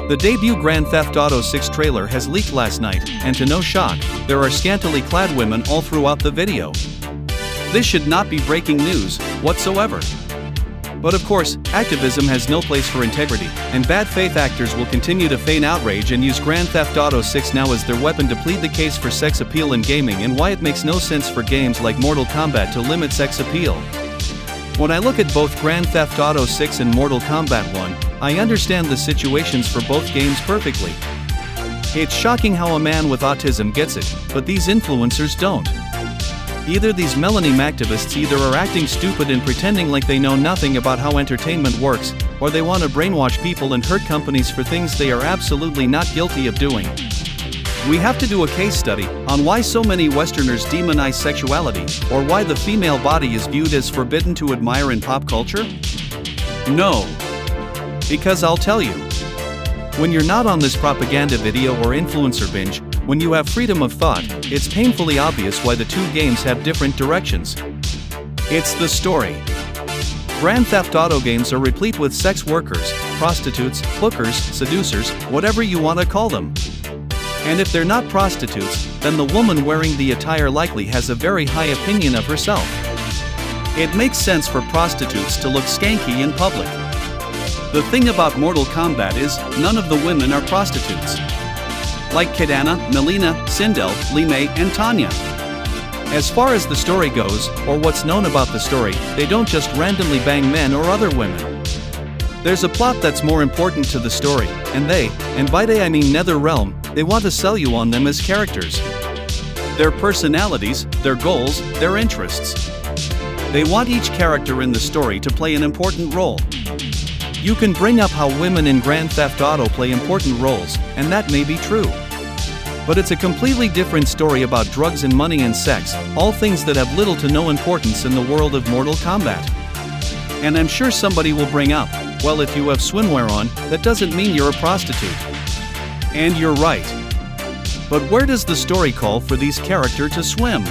The debut Grand Theft Auto 6 trailer has leaked last night, and to no shock, there are scantily clad women all throughout the video. This should not be breaking news whatsoever. But of course, activism has no place for integrity, and bad faith actors will continue to feign outrage and use Grand Theft Auto 6 now as their weapon to plead the case for sex appeal in gaming and why it makes no sense for games like Mortal Kombat to limit sex appeal. When I look at both Grand Theft Auto 6 and Mortal Kombat 1, I understand the situations for both games perfectly. It's shocking how a man with autism gets it, but these influencers don't. Either these Millennium activists either are acting stupid and pretending like they know nothing about how entertainment works, or they want to brainwash people and hurt companies for things they are absolutely not guilty of doing. We have to do a case study on why so many Westerners demonize sexuality, or why the female body is viewed as forbidden to admire in pop culture? No. Because I'll tell you. When you're not on this propaganda video or influencer binge, when you have freedom of thought, it's painfully obvious why the two games have different directions. It's the story. Grand Theft Auto games are replete with sex workers, prostitutes, hookers, seducers, whatever you want to call them. And if they're not prostitutes, then the woman wearing the attire likely has a very high opinion of herself. It makes sense for prostitutes to look skanky in public. The thing about Mortal Kombat is, none of the women are prostitutes. Like Kitana, Mileena, Sindel, Li Mei, and Tanya. As far as the story goes, or what's known about the story, they don't just randomly bang men or other women. There's a plot that's more important to the story, and by they I mean NetherRealm, they want to sell you on them as characters. Their personalities, their goals, their interests. They want each character in the story to play an important role. You can bring up how women in Grand Theft Auto play important roles, and that may be true. But it's a completely different story about drugs and money and sex, all things that have little to no importance in the world of Mortal Kombat. And I'm sure somebody will bring up, well, if you have swimwear on, that doesn't mean you're a prostitute. And you're right. But where does the story call for these characters to swim?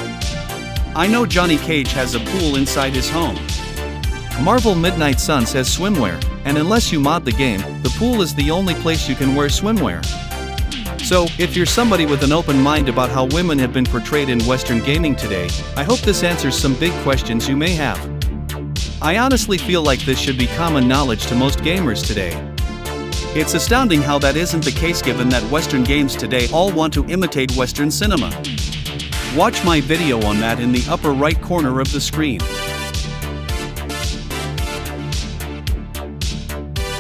I know Johnny Cage has a pool inside his home. Marvel Midnight Suns has swimwear, and unless you mod the game, the pool is the only place you can wear swimwear. So, if you're somebody with an open mind about how women have been portrayed in Western gaming today, I hope this answers some big questions you may have. I honestly feel like this should be common knowledge to most gamers today. It's astounding how that isn't the case given that Western games today all want to imitate Western cinema. Watch my video on that in the upper right corner of the screen.